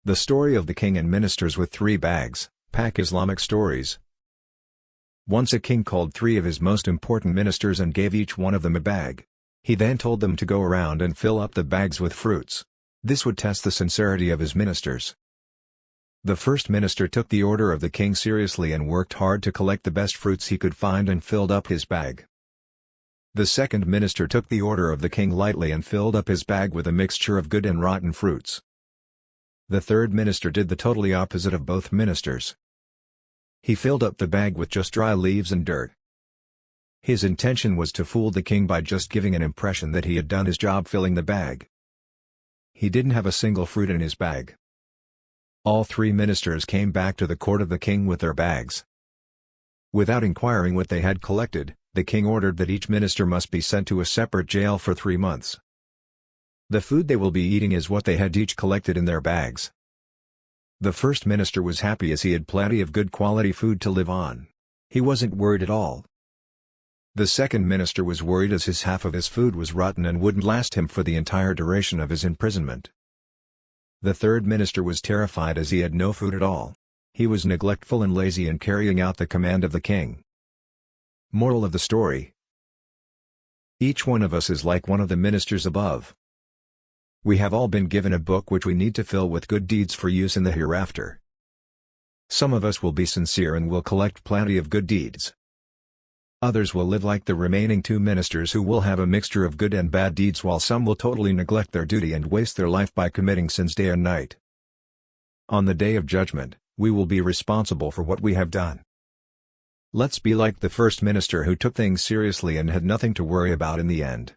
The story of the king and ministers with 3 bags, Pak Islamic stories. Once a king called 3 of his most important ministers and gave each one of them a bag. He then told them to go around and fill up the bags with fruits. This would test the sincerity of his ministers. The first minister took the order of the king seriously and worked hard to collect the best fruits he could find and filled up his bag. The second minister took the order of the king lightly and filled up his bag with a mixture of good and rotten fruits. The third minister did the totally opposite of both ministers. He filled up the bag with just dry leaves and dirt. His intention was to fool the king by just giving an impression that he had done his job filling the bag. He didn't have a single fruit in his bag. All 3 ministers came back to the court of the king with their bags. Without inquiring what they had collected, the king ordered that each minister must be sent to a separate jail for 3 months. The food they will be eating is what they had each collected in their bags. The first minister was happy as he had plenty of good quality food to live on. He wasn't worried at all. The second minister was worried as his half of his food was rotten and wouldn't last him for the entire duration of his imprisonment. The third minister was terrified as he had no food at all. He was neglectful and lazy in carrying out the command of the king. Moral of the story: each one of us is like one of the ministers above. We have all been given a book which we need to fill with good deeds for use in the hereafter. Some of us will be sincere and will collect plenty of good deeds. Others will live like the remaining 2 ministers who will have a mixture of good and bad deeds, while some will totally neglect their duty and waste their life by committing sins day and night. On the day of judgment, we will be responsible for what we have done. Let's be like the first minister who took things seriously and had nothing to worry about in the end.